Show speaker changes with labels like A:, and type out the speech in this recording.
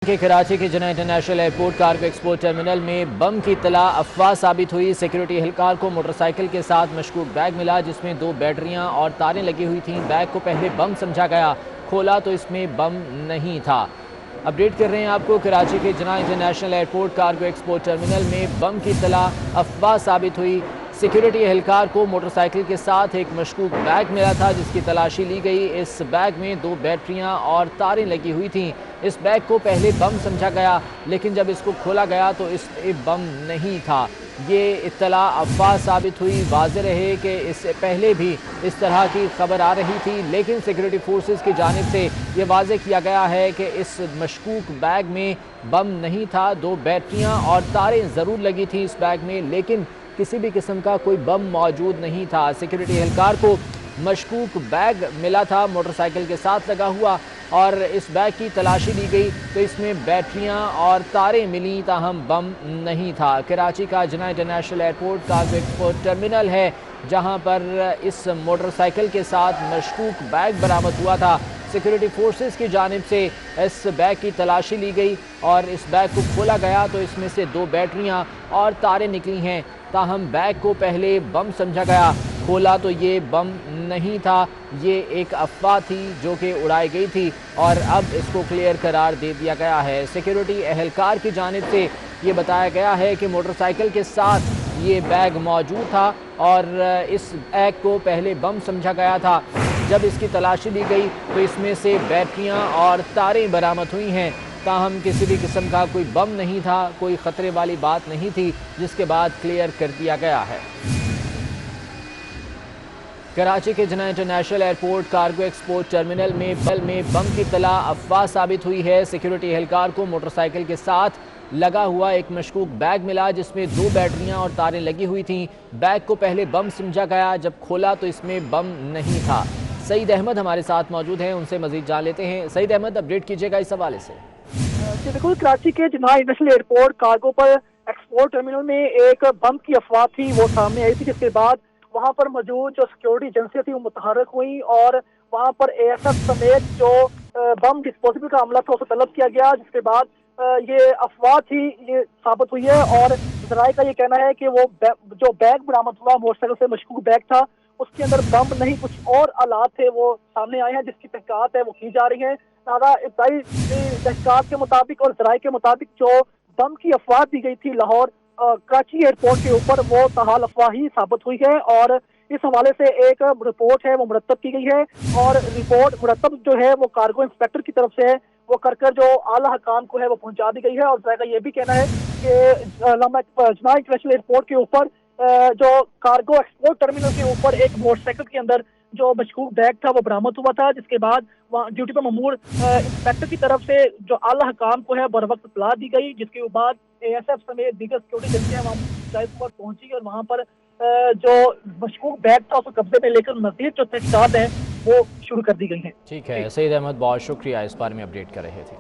A: کہ کراچی کے Jinnah international airport cargo export terminal میں بم کی اطلاع افواہ ثابت ہوئی۔ سیکیورٹی اہلکار کو موٹر سائیکل کے ساتھ مشکوک بیگ ملا جس میں 2 بیٹریاں اور تاریں لگی ہوئی تھیں۔ بیگ کو پہلے بم سمجھا گیا، کھولا تو اس میں بم نہیں تھا۔ اپڈیٹ کر رہے ہیں آپ کو، کراچی کے Jinnah international airport cargo export terminal میں بم کی اطلاع افواہ ثابت ہوئی۔ سیکیورٹی اہلکار کو موٹر سائیکل کے ساتھ ایک مشکوک بیگ ملا تھا جس کی تلاشی لی گئی۔ اس بیگ میں 2 بیٹریاں اور تاریں لگی ہوئی تھیں۔ اس بیگ کو پہلے بم سمجھا گیا لیکن جب اس کو کھولا گیا تو اس میں بم نہیں تھا۔ یہ اطلاع افواہ ثابت ہوئی۔ واضح رہے کہ اس سے پہلے بھی اس طرح کی خبر آ رہی تھی لیکن سیکیورٹی فورسز کی جانب سے یہ واضح کیا گیا ہے کہ اس مشکوک بیگ میں بم نہیں تھا۔ 2 بیٹریاں اور تاریں ضرور لگی تھیں اس بیگ میں لیکن کسی بھی قسم کا کوئی بم موجود نہیں تھا۔ سیکیورٹی اہلکار کو مشکوک بیگ ملا تھا موٹر سائیکل کے ساتھ لگا ہوا، اور اس بیگ کی تلاشی لی گئی تو اس میں بیٹریاں اور تاریں ملیں تاہم بم نہیں تھا۔ کراچی کا Jinnah international airport cargo export terminal ہے جہاں پر اس موٹر سائیکل کے ساتھ مشکوک بیگ برآمد ہوا تھا۔ سیکیورٹی فورسز کی جانب سے اس بیگ کی تلاشی لی گئی اور اس بیگ کو کھولا گیا تو اس میں سے 2 بیٹریاں اور تاریں نکلی ہیں، تاہم بیگ کو پہلے بم سمجھا گیا، کھولا تو یہ بم نہیں تھا۔ یہ ایک افواہ تھی جو کہ اڑائی گئی تھی اور اب اس کو کلیئر قرار دے دیا گیا ہے۔ سیکیورٹی اہلکار کی جانب سے یہ بتایا گیا ہے کہ موٹر سائیکل کے ساتھ یہ بیگ موجود تھا اور اس بیگ کو پہلے بم سمجھا گیا تھا۔ جب اس کی تلاشی لی گئی تو اس میں سے بیٹریاں اور تاریں برآمد ہوئی ہیں، تاہم کسی بھی قسم کا کوئی بم نہیں تھا، کوئی خطرے والی بات نہیں تھی، جس کے بعد کلیئر کر دیا گیا ہے۔ کراچی کے Jinnah international airport cargo export terminal میں بم کی اطلاع افواہ ثابت ہوئی ہے۔ سیکیورٹی اہلکار کو موٹر سائیکل کے ساتھ لگا ہوا ایک مشکوک بیگ ملا جس میں 2 بیٹریاں اور تاریں لگی ہوئی تھیں۔ بیگ کو پہلے بم سمجھا گیا، جب کھولا تو اس میں بم نہیں تھا۔ سعید احمد ہمارے ساتھ موجود ہیں، ان سے مزید جان لیتے ہیں۔ سعید احمد، اپڈیٹ کیجیے گا اس حوالے سے۔
B: جی بالکل، کراچی کے جناح انٹرنیشنل ایئرپورٹ کارگو پر ایکسپورٹ ٹرمینل میں ایک بم کی افواہ تھی، وہ سامنے آئی تھی، جس کے بعد وہاں پر موجود جو سیکیورٹی ایجنسیاں تھیں وہ متحرک ہوئیں اور وہاں پر اے ایس ایف سمیت جو بم ڈسپوزیبل کا عملہ تھا اسے طلب کیا گیا، جس کے بعد یہ افواہ تھی یہ ثابت ہوئی ہے اور ذرائع کا یہ کہنا ہے کہ وہ جو بیگ برآمد ہوا موٹر سائیکل سے مشکوک بیگ تھا، اس کے اندر بم نہیں کچھ اور آلات تھے وہ سامنے آئے ہیں، جس کی تحقیقات ہے وہ کی جا رہی ہیں۔ ابتدائی تحقیقات کے مطابق اور ذرائع کے مطابق جو بم کی افواہ دی گئی تھی لاہور کراچی ایئرپورٹ کے اوپر، وہ تاحال افواہ ہی ثابت ہوئی ہے اور اس حوالے سے ایک رپورٹ ہے وہ مرتب کی گئی ہے اور رپورٹ مرتب جو ہے وہ کارگو انسپیکٹر کی طرف سے ہے، وہ کر جو اعلیٰ حکام کو ہے وہ پہنچا دی گئی ہے۔ اور ذرائع کا یہ بھی کہنا ہے کہ جناح انٹرنیشنل ایئرپورٹ کے اوپر جو کارگو ایکسپورٹ ٹرمینل کے اوپر ایک موٹر سائیکل کے اندر جو مشکوک بیگ تھا وہ برآمد ہوا تھا، جس کے بعد وہاں ڈیوٹی پر مامور انسپیکٹر کی طرف سے جو اعلیٰ حکام کو ہے بر وقت اطلاع دی گئی، جس کے بعد اے ایس ایف سمیت دیگر سیکورٹی ایجنسیاں وہاں پر پہنچی اور وہاں پر جو مشکوک بیگ تھا اس کو قبضے میں لے کر مزید جو تحقیقات ہیں وہ شروع کر دی گئی ہیں۔
A: ٹھیک ہے سعید احمد، بہت شکریہ، اس بارے میں اپڈیٹ کر رہے تھے۔